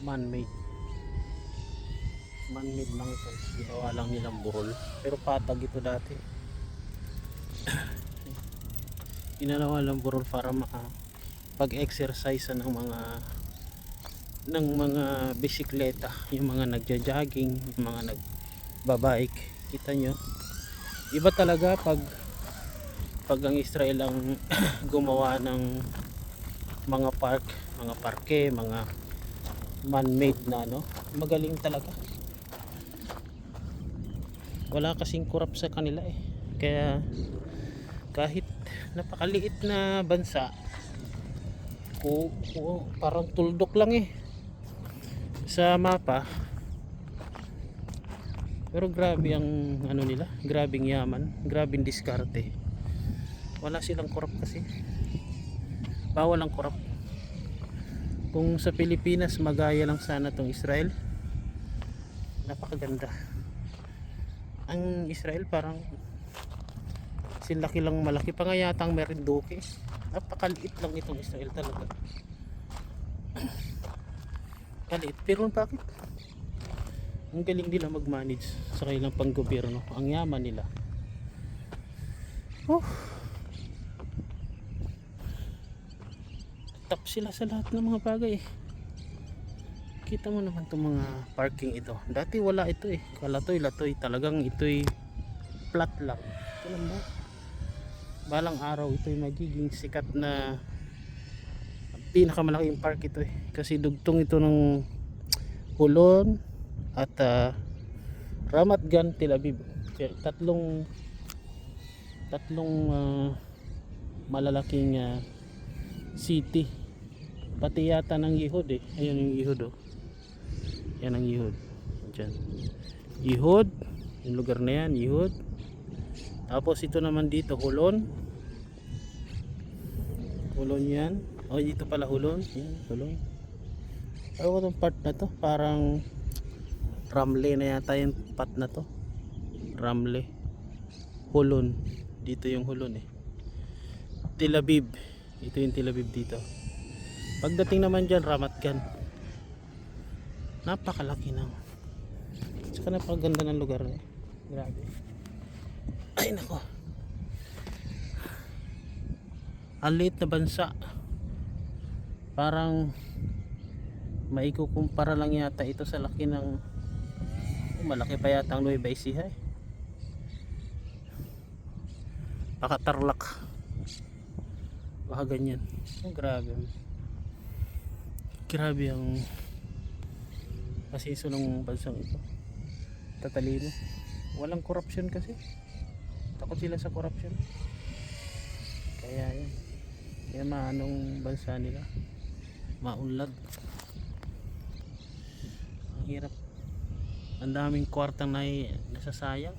man-made. Man-made lang ito. Ginawa lang nilang burol. Pero patag ito dati. Ginawa lang burol para pag-exercise ng mga bisikleta, yung mga nagja-jogging, yung mga nagbabike. Kita nyo, iba talaga pag ang Israel ang gumawa ng mga mga parke, mga man-made na magaling talaga. Wala kasing corrupt sa kanila eh. Kaya kahit napakaliit na bansa, parang tuldok lang eh sa mapa, pero grabe ang nila, grabing yaman, grabing diskarte. Wala silang corrupt kasi, bawal ang corrupt. Kung sa Pilipinas magaya lang sana tong Israel, napakaganda. Ang Israel parang silaki lang, malaki pa nga yata ang Marinduque. Napakaliit lang itong Israel talaga. Kaliit, pero bakit? Ang galing nila mag-manage sa kanilang panggobyerno. Ang yaman nila. Top sila sa lahat ng mga bagay. Kita mo naman itong mga parking ito. Dati wala ito eh. Kalatoy-latoy. Talagang ito'y flat lang. Ito lang ba? Balang araw ito'y magiging sikat na pinakamalaking park ito eh. Kasi dugtong ito ng Holon at Ramat Gan, Tel Aviv. Tatlong malalaking city. Pati yata ng Yehud eh. Ayan yung Yehud oh. Yan ang Yehud. Diyan. Yehud, yung lugar na yan, Yehud. Tapos ito naman dito, Holon. Holon yan. Oh, dito pala Holon. Yan, Holon. Ano ko itong part na to? Parang Ramle na yata yung part na to. Ramle. Holon. Dito yung Holon eh. Tel Aviv. Ito yung Tel Aviv dito. Pagdating naman dyan, Ramat Gan. Napakalaki ng. Saka napakaganda ng lugar eh. Grabe. Ay nako. Ang liit na bansa. Parang maikukumpara lang yata ito sa laki ng malaki pa yata ang Nueva Ecija eh. Baka Tarlac, baka ganyan. Grabe ang masiso ng bansang ito. Tatalino, walang corruption kasi, takot sila sa corruption. Kaya yan, kaya maanong bansa nila, maunlad. Ang hirap, ang daming kwartang nasasayang,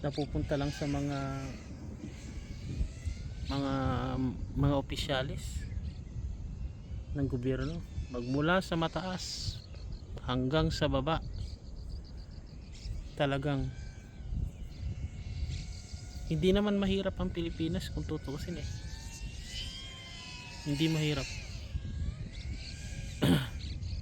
napupunta lang sa mga opisyalis ng gobyerno, magmula sa mataas hanggang sa baba. Talagang hindi naman mahirap ang Pilipinas kung tutuusin eh. Hindi mahirap.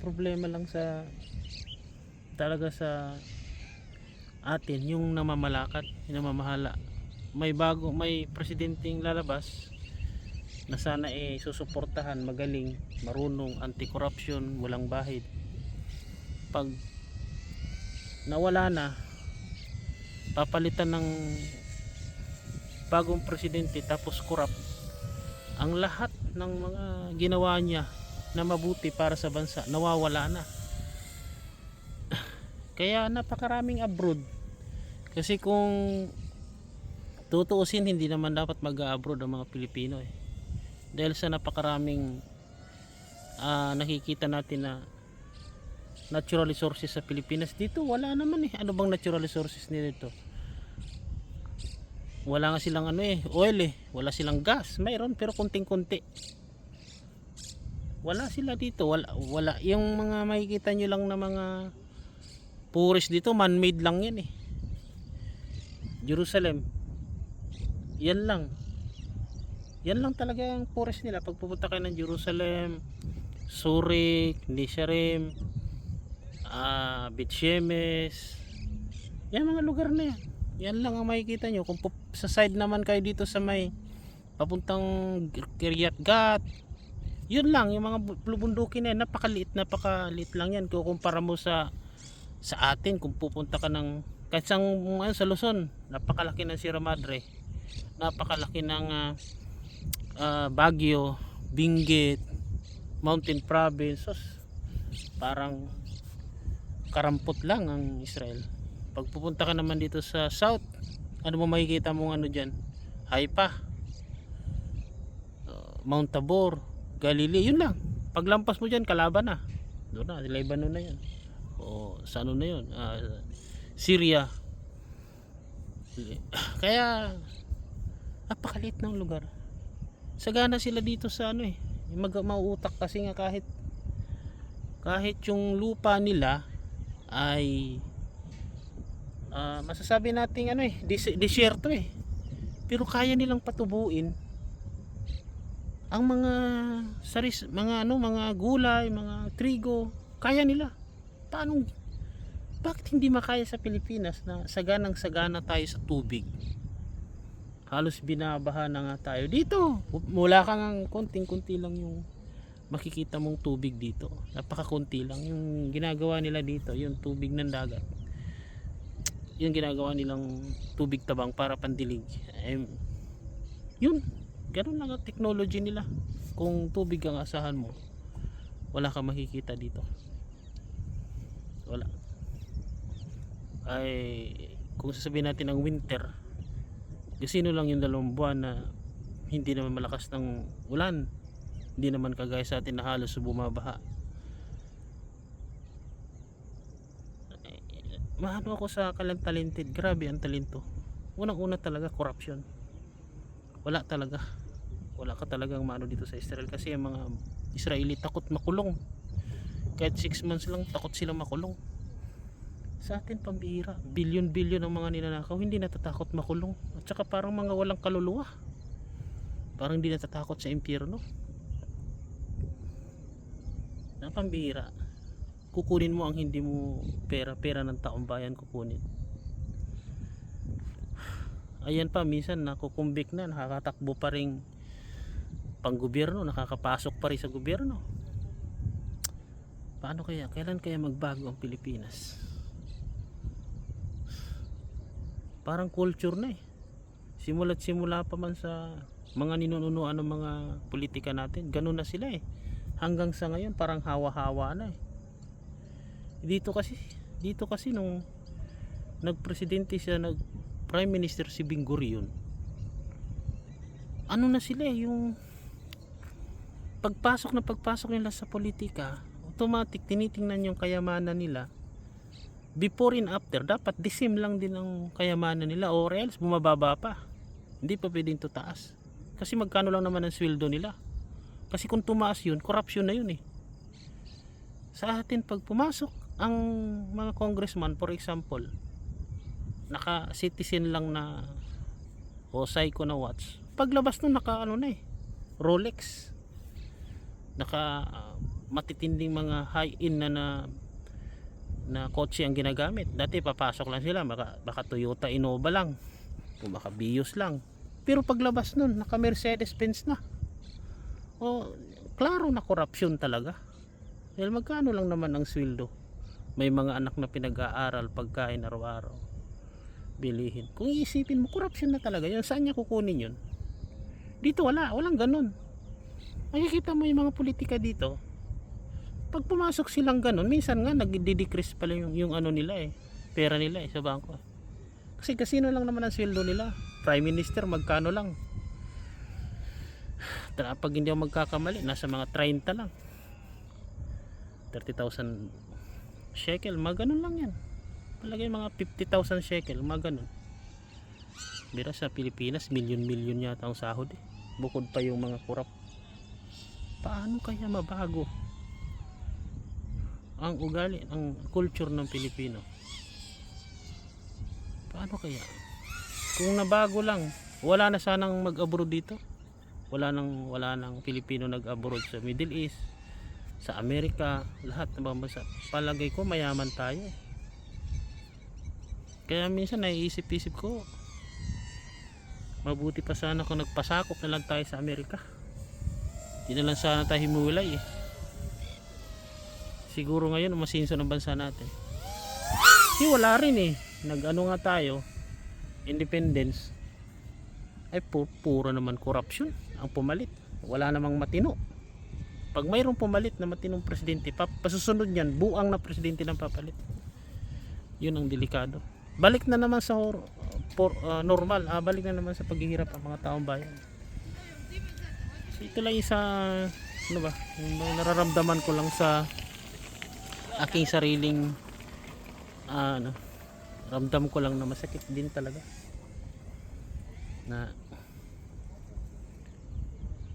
Problema lang talaga sa atin yung namamalakad, yung namamahala. May presidenteng lalabas na sana susuportahan, magaling, marunong, anti-corruption, walang bahid. Pag nawala na, papalitan ng bagong presidente tapos corrupt, ang lahat ng mga ginawa niya na mabuti para sa bansa nawawala na. Kaya napakaraming abroad. Kasi kung tutuusin, hindi naman dapat mag-abroad ang mga Pilipino eh. Dahil sa napakaraming nakikita natin na natural resources sa Pilipinas. Dito wala naman eh. Ano bang natural resources nito? Wala nga silang oil eh. Wala silang gas. Mayroon pero kunting-kunti. Wala sila dito. Wala. Yung mga makikita nyo lang na mga puris dito, man-made lang yan eh. Jerusalem, yan lang. Yan lang talaga ang forest nila. Pag pupunta kayo ng Jerusalem, Zurich, Nisharim, Beit Shemesh, yan mga lugar na yan. Yan lang ang makikita nyo. Kung sa side naman kayo dito sa may papuntang Kiryat Gat, yun lang yung mga bundukin na yan. Napakaliit lang yan kung kumpara mo sa atin. Kung pupunta ka ng kahit sa Luzon, napakalaki ng Sierra Madre, napakalaki ng Baguio, Benguet, Mountain Province. So, parang karampot lang ang Israel. Pag pupunta ka naman dito sa south, ano mo makikita mong ano dyan? Haifa, Mount Tabor, Galilee, yun lang. Paglampas mo dyan, kalaban na. Doon na, Lebanon na yan. O sa ano na yun? Syria. Kaya napakaliit ng lugar. Sagana sila dito sa ano mauutak kasi nga kahit yung lupa nila ay masasabi nating disyerto pero kaya nilang patubuin ang mga mga gulay, mga trigo, kaya nila. Bakit hindi makaya sa Pilipinas na sagana tayo sa tubig? Halos binabaha na nga tayo dito. Mula kang konting-kunti lang yung makikita mong tubig dito. Napakakunti lang yung ginagawa nila dito, yung tubig ng dagat. Yung ginagawa nilang tubig tabang para pandilig. Yun, ganun lang ang technology nila. Kung tubig ang asahan mo, wala kang makikita dito. Wala. Ay kung sasabihin natin ang winter, sino lang yung 2 buwan na hindi naman malakas ng ulan, hindi naman kagaya sa atin na halos bumabaha. Mahano ako sa talented. Grabe ang talento. Unang-una talaga corruption. Wala ka talagang mano dito sa Israel kasi ang mga Israeli takot makulong. Kahit 6 months lang takot silang makulong. Sa atin pambihira, bilyon ang mga ninanakaw, hindi natatakot makulong. At saka parang mga walang kaluluwa, parang hindi natatakot sa impyerno. Na pambihira, kukunin mo ang hindi mo pera ng taong bayan, kukunin. Ayan pa, minsan nakukumbik na, nakakatakbo pa rin pang gobyerno, nakakapasok pa rin sa gobyerno. Paano kaya? Kailan kaya magbago ang Pilipinas? Parang culture na simula't simula pa man sa mga ninununuan ng mga politika natin, ganun na sila hanggang sa ngayon parang hawa-hawa na dito kasi nung nagpresidente siya, prime minister si Ben Gurion, ano na sila yung pagpasok nila sa politika, automatic tinitingnan yung kayamanan nila. Before and after, dapat the same lang din ang kayamanan nila or else bumababa pa. Hindi pa pwedeng tutaas. Kasi magkano lang naman ang sweldo nila. Kasi kung tumaas yun, corruption na yun Sa atin, pag pumasok ang mga congressman, for example, naka-citizen lang na o Seiko na watch. Paglabas nun, Rolex. Matitinding mga high-end na kotse ang ginagamit. Dati papasok lang sila, baka Toyota Innova lang, o baka Vios lang. Pero paglabas nun, naka Mercedes Benz na. Klaro na corruption talaga. Dahil magkano lang naman ang sweldo? May mga anak na pinag-aaral, pagkain araw-araw, bilihin. Kung iisipin mo, corruption na talaga yun. Saan niya kukunin yun? Dito walang ganun. Makikita mo yung mga politika dito, pag pumasok silang ganun, minsan nga nagdi-decrease pala yung ano nila pera nila sa bangko. Kasi kasino lang naman ang sweldo nila. Prime Minister magkano lang? Pag hindi ako magkakamali, nasa mga 30 lang. 30,000 shekel, mga ganun lang yan. Palagay mga 50,000 shekel, mga ganun. Bira sa Pilipinas, milyon yata ang sahod Bukod pa yung mga kurap. Paano kaya mabago ang ugali, ang culture ng Pilipino? Paano kaya? Kung nabago lang, wala na sanang mag-abroad dito. wala nang Pilipino nag-abroad sa Middle East, sa Amerika, lahat ng mga bansa. Palagay ko mayaman tayo. Kaya minsan naiisip-isip ko, mabuti pa sana kung nagpasakop na lang tayo sa Amerika. Hindi na lang sana tayo himuwalay eh. Siguro ngayon umasinso ng bansa natin. Wala rin eh. Nag-ano nga tayo, independence, ay puro naman corruption ang pumalit. Wala namang matino. Pag mayroong pumalit na matinong presidente, pasusunod niyan buang na presidente ng papalit. Yun ang delikado. Balik na naman sa normal, balik na naman sa paghihirap ang mga taong bayan. So, ito lang isa, ano ba, yung nararamdaman ko lang sa aking sariling ramdam ko lang na masakit din talaga na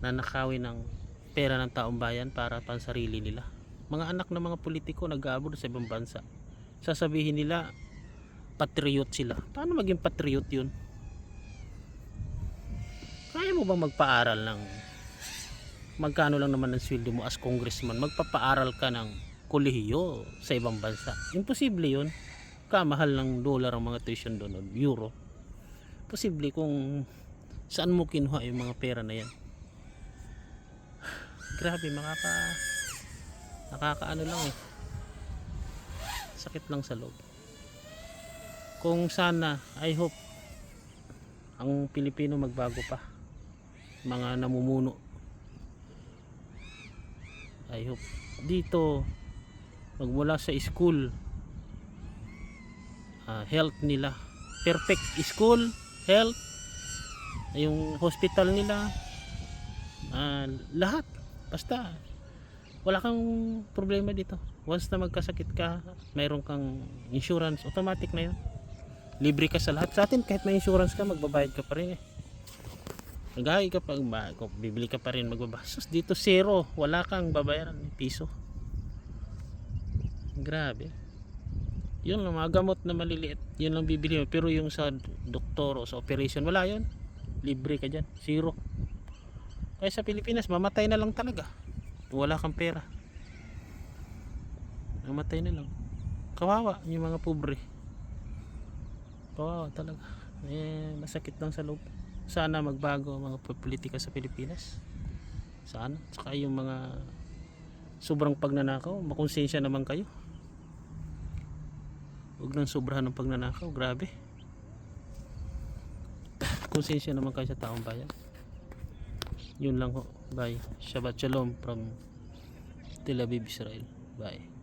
nanakawin ng pera ng taong bayan para pansarili nila. Mga anak ng mga politiko nag-aabot sa ibang bansa, sasabihin nila patriot sila. Paano maging patriot yun? Kaya mo bang magpaaral ng magkano lang naman ang sweldo mo as congressman, magpapaaral ka ng kolehiyo sa ibang bansa? Imposible yun. Kamahal ng dollar ang mga tuition doon, euro. Posible kung saan mo kinuha yung mga pera na yan. Grabe, nakakaano lang eh. Sakit lang sa loob. Kung sana, I hope ang Pilipino magbago pa, mga namumuno. I hope dito magmula sa school, health nila perfect, school, health, yung hospital nila, lahat, basta wala kang problema dito. Once na magkasakit ka, mayroon kang insurance, automatic na yun, libre ka sa lahat. Sa atin kahit may insurance ka, magbabayad ka pa rin eh. Naghahay ka pa, bibili ka pa rin, magbabasos. Dito zero, wala kang babayaran piso. Grabe. Yun lang, mga gamot na maliliit, yun lang bibili mo. Pero yung sa doktor o sa operation, wala yun, libre ka dyan, zero. Kaya sa Pilipinas mamatay na lang talaga kung wala kang pera. Mamatay na lang. Kawawa yung mga pobre, kawawa talaga. Masakit lang sa loob. Sana magbago ang mga politika sa Pilipinas. Sana. Saka yung mga sobrang pagnanakaw, makonsensya naman kayo. Huwag nang sobrahan ng pagnanakaw. Grabe. Konsensya naman kayo sa taong bayan. Yun lang ho. Bye. Shabbat Shalom from Tel Aviv, Israel. Bye.